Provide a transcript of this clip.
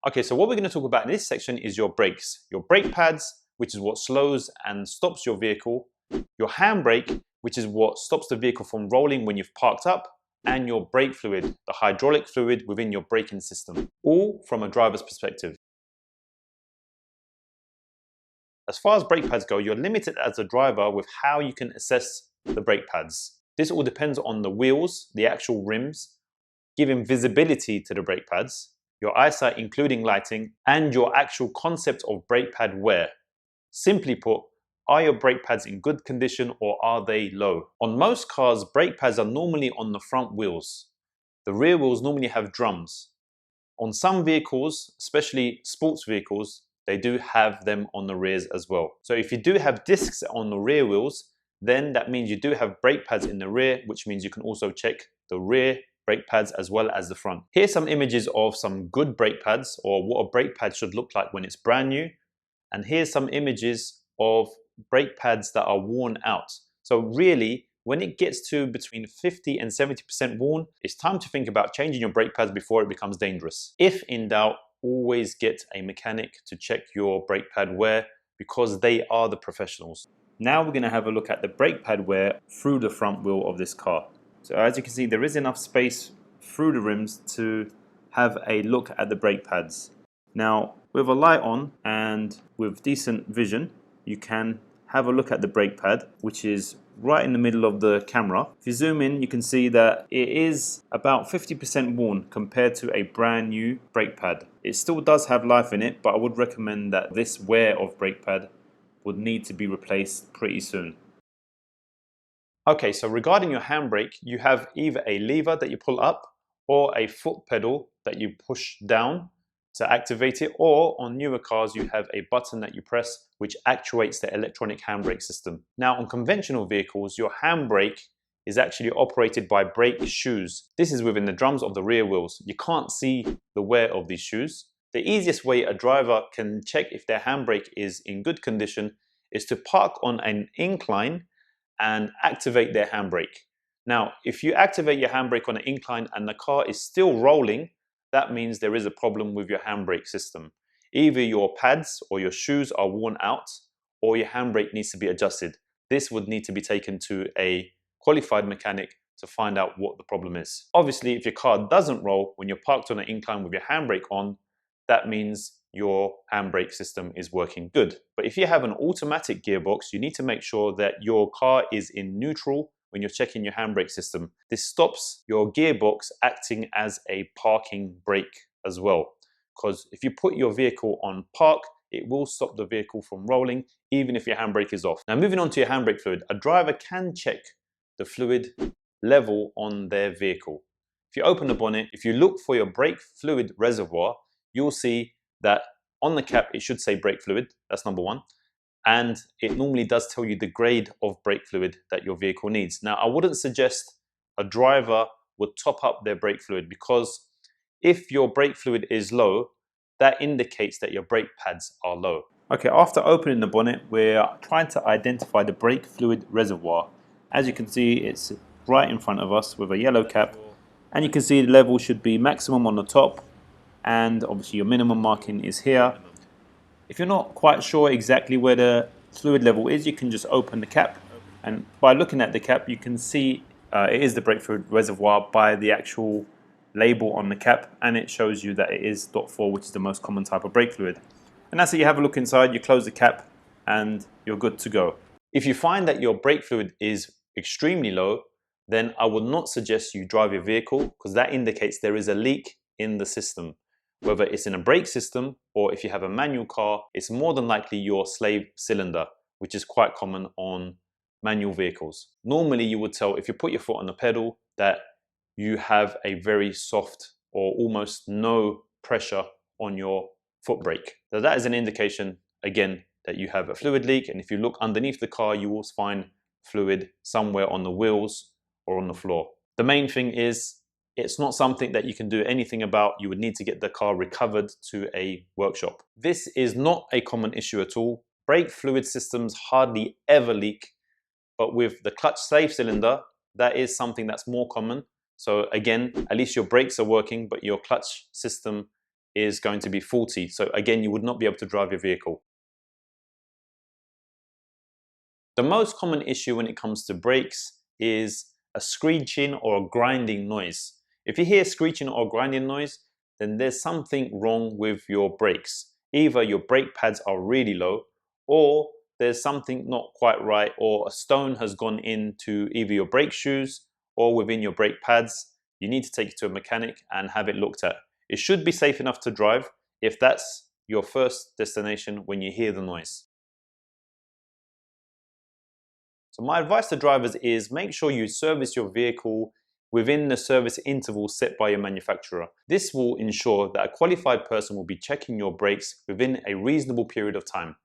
Okay, so what we're going to talk about in this section is your brakes. Your brake pads, which is what slows and stops your vehicle. Your handbrake, which is what stops the vehicle from rolling when you've parked up. And your brake fluid, the hydraulic fluid within your braking system. All from a driver's perspective. As far as brake pads go, you're limited as a driver with how you can assess the brake pads. This all depends on the wheels, the actual rims, giving visibility to the brake pads, your eyesight including lighting, and your actual concept of brake pad wear. Simply put, are your brake pads in good condition or are they low? On most cars, brake pads are normally on the front wheels. The rear wheels normally have drums. On some vehicles, especially sports vehicles, they do have them on the rears as well. So if you do have discs on the rear wheels, then that means you do have brake pads in the rear, which means you can also check the rear brake pads as well as the front. Here's some images of some good brake pads, or what a brake pad should look like when it's brand new. And here's some images of brake pads that are worn out. So really, when it gets to between 50 and 70% worn, it's time to think about changing your brake pads before it becomes dangerous. If in doubt, always get a mechanic to check your brake pad wear because they are the professionals. Now we're going to have a look at the brake pad wear through the front wheel of this car. So as you can see, there is enough space through the rims to have a look at the brake pads. Now, with a light on and with decent vision, you can have a look at the brake pad, which is right in the middle of the camera. If you zoom in, you can see that it is about 50% worn compared to a brand new brake pad. It still does have life in it, but I would recommend that this wear of brake pad would need to be replaced pretty soon. Okay, so regarding your handbrake, you have either a lever that you pull up or a foot pedal that you push down to activate it, or on newer cars you have a button that you press which actuates the electronic handbrake system. Now on conventional vehicles, your handbrake is actually operated by brake shoes. This is within the drums of the rear wheels. You can't see the wear of these shoes. The easiest way a driver can check if their handbrake is in good condition is to park on an incline and activate their handbrake. Now, if you activate your handbrake on an incline and the car is still rolling, that means there is a problem with your handbrake system. Either your pads or your shoes are worn out, or your handbrake needs to be adjusted. This would need to be taken to a qualified mechanic to find out what the problem is. Obviously, if your car doesn't roll when you're parked on an incline with your handbrake on, that means your handbrake system is working good. But if you have an automatic gearbox, you need to make sure that your car is in neutral when you're checking your handbrake system. This stops your gearbox acting as a parking brake as well. Because if you put your vehicle on park, it will stop the vehicle from rolling, even if your handbrake is off. Now moving on to your handbrake fluid, a driver can check the fluid level on their vehicle. If you open the bonnet, if you look for your brake fluid reservoir, you'll see that on the cap it should say brake fluid, that's number one. And it normally does tell you the grade of brake fluid that your vehicle needs. Now, I wouldn't suggest a driver would top up their brake fluid, because if your brake fluid is low, that indicates that your brake pads are low. Okay, after opening the bonnet, we're trying to identify the brake fluid reservoir. As you can see, it's right in front of us with a yellow cap, and you can see the level should be maximum on the top, and obviously your minimum marking is here. If you're not quite sure exactly where the fluid level is, you can just open the cap, and by looking at the cap you can see it is the brake fluid reservoir by the actual label on the cap, and it shows you that it is .4, which is the most common type of brake fluid. And that's it. You have a look inside, you close the cap, and you're good to go. If you find that your brake fluid is extremely low, then I would not suggest you drive your vehicle, because that indicates there is a leak in the system. Whether it's in a brake system or if you have a manual car, it's more than likely your slave cylinder, which is quite common on manual vehicles. Normally you would tell, if you put your foot on the pedal, that you have a very soft or almost no pressure on your foot brake. So that is an indication, again, that you have a fluid leak. And if you look underneath the car, you will find fluid somewhere on the wheels or on the floor. The main thing is, it's not something that you can do anything about. You would need to get the car recovered to a workshop. This is not a common issue at all. Brake fluid systems hardly ever leak, but with the clutch slave cylinder, that is something that's more common. So again, at least your brakes are working, but your clutch system is going to be faulty. So again, you would not be able to drive your vehicle. The most common issue when it comes to brakes is a screeching or a grinding noise. If you hear screeching or grinding noise, then there's something wrong with your brakes. Either your brake pads are really low, or there's something not quite right, or a stone has gone into either your brake shoes or within your brake pads. You need to take it to a mechanic and have it looked at. It should be safe enough to drive if that's your first destination when you hear the noise. So my advice to drivers is make sure you service your vehicle within the service interval set by your manufacturer. This will ensure that a qualified person will be checking your brakes within a reasonable period of time.